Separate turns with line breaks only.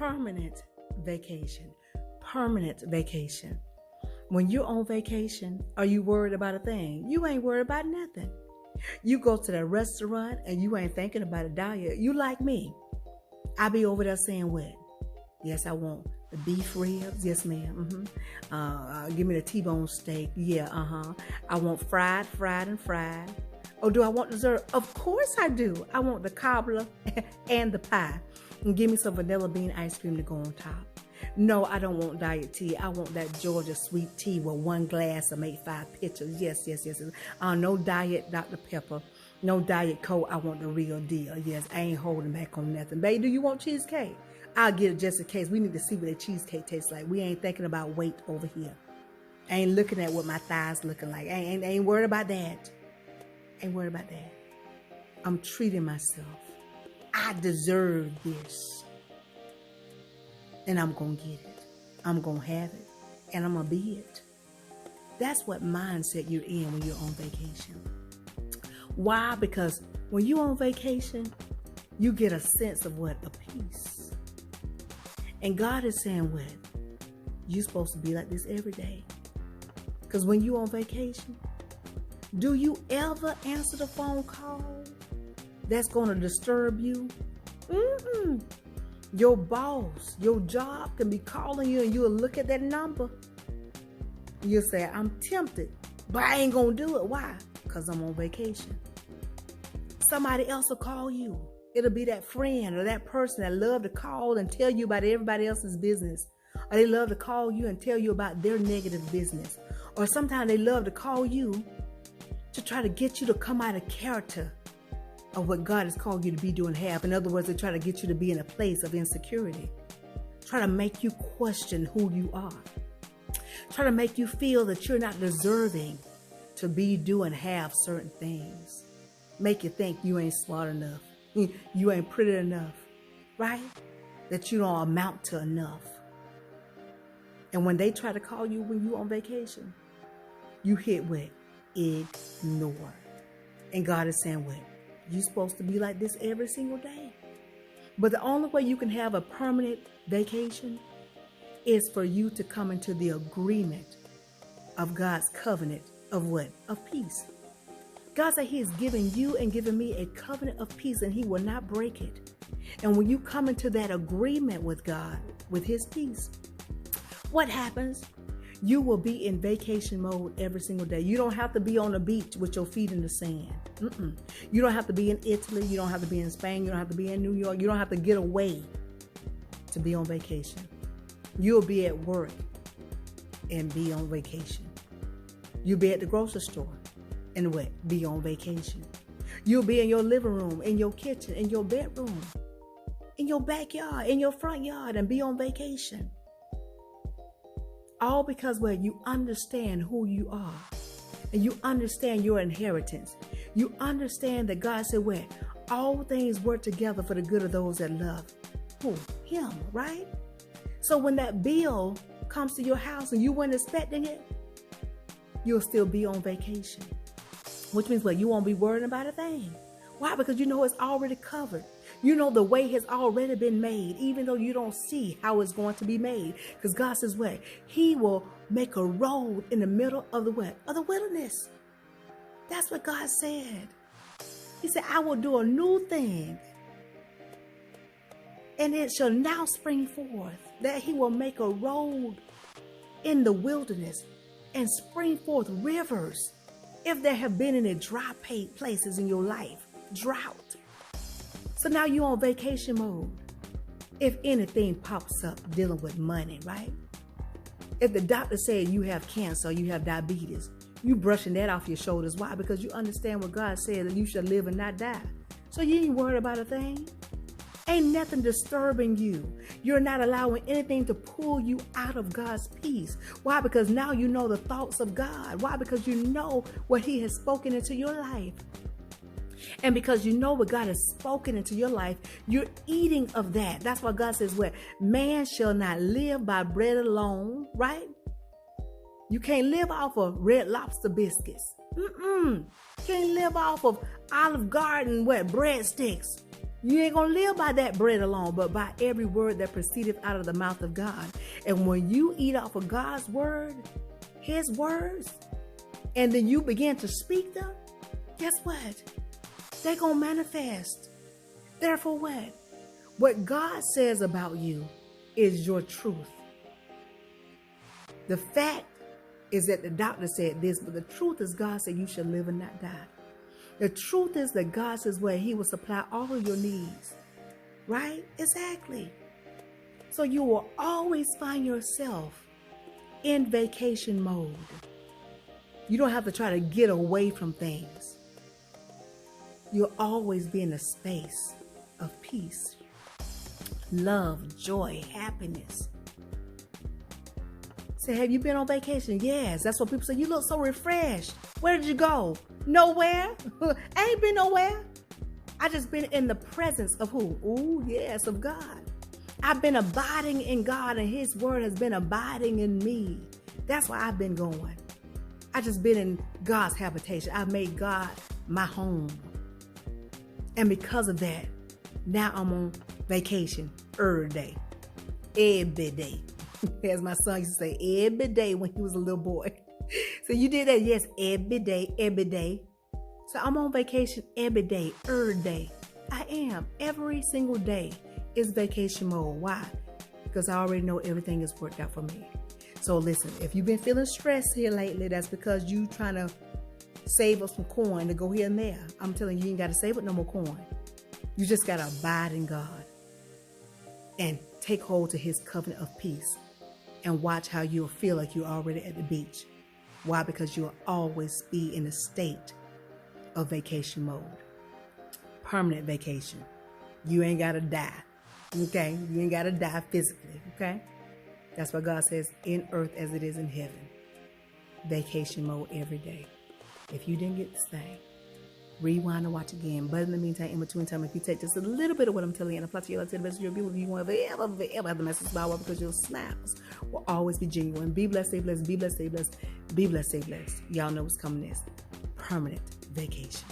permanent vacation. Permanent vacation. When you're on vacation, are you worried about a thing? You ain't worried about nothing. You go to the restaurant and you ain't thinking about a diet. You like me. I be over there saying what? Yes, I want the beef ribs. Yes, ma'am. Give me the T-bone steak. Yeah, I want fried. Oh, do I want dessert? Of course I do. I want the cobbler and the pie. And give me some vanilla bean ice cream to go on top. No, I don't want diet tea. I want that Georgia sweet tea with one glass to make 5 pitchers. Yes. No diet Dr. Pepper. No diet Coke. I want the real deal. Yes, I ain't holding back on nothing. Babe, do you want cheesecake? I'll get it just in case. We need to see what that cheesecake tastes like. We ain't thinking about weight over here. I ain't looking at what my thighs looking like. I ain't worried about that. Ain't worried about that. I'm treating myself. I deserve this. And I'm going to get it. I'm going to have it. And I'm going to be it. That's what mindset you're in when you're on vacation. Why? Because when you're on vacation, you get a sense of what? A peace. And God is saying what? You're supposed to be like this every day. Because when you're on vacation, do you ever answer the phone call that's going to disturb you? Your boss, your job can be calling you and you'll look at that number. You'll say, I'm tempted, but I ain't going to do it. Why? Because I'm on vacation. Somebody else will call you. It'll be that friend or that person that love to call and tell you about everybody else's business. Or they love to call you and tell you about their negative business. Or sometimes they love to call you to try to get you to come out of character of what God has called you to be, do, and have. In other words, they try to get you to be in a place of insecurity. Try to make you question who you are. Try to make you feel that you're not deserving to be, do, and have certain things. Make you think you ain't smart enough. You ain't pretty enough. Right? That you don't amount to enough. And when they try to call you when you on vacation, you hit what? Ignore. And God is saying what? You're supposed to be like this every single day. But the only way you can have a permanent vacation is for you to come into the agreement of God's covenant of what? Of peace. God said he is giving you and giving me a covenant of peace and he will not break it. And when you come into that agreement with God, with his peace, what happens? You will be in vacation mode every single day. You don't have to be on the beach with your feet in the sand. You don't have to be in Italy. You don't have to be in Spain. You don't have to be in New York. You don't have to get away to be on vacation. You'll be at work and be on vacation. You'll be at the grocery store and what? Be on vacation. You'll be in your living room, in your kitchen, in your bedroom, in your backyard, in your front yard and be on vacation. All because where you understand who you are and you understand your inheritance. You understand that God said where all things work together for the good of those that love who? Him, right? So when that bill comes to your house and you weren't expecting it, you'll still be on vacation. Which means what? You won't be worrying about a thing. Why? Because you know it's already covered. You know the way has already been made, even though you don't see how it's going to be made. Because God says what? He will make a road in the middle of the what? Of the wilderness. That's what God said. He said, I will do a new thing. And it shall now spring forth. That he will make a road in the wilderness and spring forth rivers. If there have been any dry places in your life, drought. So now you're on vacation mode. If anything pops up dealing with money, right? If the doctor said you have cancer, you have diabetes, you brushing that off your shoulders. Why? Because you understand what God said, that you should live and not die. So you ain't worried about a thing. Ain't nothing disturbing you. You're not allowing anything to pull you out of God's peace. Why? Because now you know the thoughts of God. Why? Because you know what he has spoken into your life. And because you know what God has spoken into your life, you're eating of that. That's why God says, what? Man shall not live by bread alone, right? You can't live off of Red Lobster biscuits. Can't live off of Olive Garden, what? Breadsticks. You ain't gonna live by that bread alone, but by every word that proceedeth out of the mouth of God. And when you eat off of God's word, his words, and then you begin to speak them, guess what? They're gonna manifest. Therefore what? What God says about you is your truth. The fact is that the doctor said this, but the truth is God said you shall live and not die. The truth is that God says, well, he will supply all of your needs. Right? Exactly. So you will always find yourself in vacation mode. You don't have to try to get away from things. You'll always be in a space of peace, love, joy, happiness. Say, have you been on vacation? Yes. That's what people say. You look so refreshed. Where did you go? Nowhere. I ain't been nowhere. I just been in the presence of who? Oh, yes, of God. I've been abiding in God, and his word has been abiding in me. That's why I've been going. I just been in God's habitation. I've made God my home. And because of that, now I'm on vacation every day. Every day. As my son used to say, every day when he was a little boy. So you did that? Yes, every day, every day. So I'm on vacation every day, every day. I am. Every single day is vacation mode. Why? Because I already know everything is worked out for me. So listen, if you've been feeling stressed here lately, that's because you trying to save up some coin to go here and there. I'm telling you, you ain't got to save up no more coin. You just got to abide in God and take hold to his covenant of peace and watch how you'll feel like you're already at the beach. Why? Because you'll always be in a state of vacation mode. Permanent vacation. You ain't got to die. Okay? You ain't got to die physically. Okay? That's what God says, in earth as it is in heaven. Vacation mode every day. If you didn't get this thing, rewind and watch again. But in the meantime, in between time, if you take just a little bit of what I'm telling you and apply to your life to the best of your ability, you won't ever have the message about because your snaps will always be genuine. Be blessed, stay blessed, be blessed, stay blessed, be blessed, stay blessed. Y'all know what's coming next. Permanent vacation.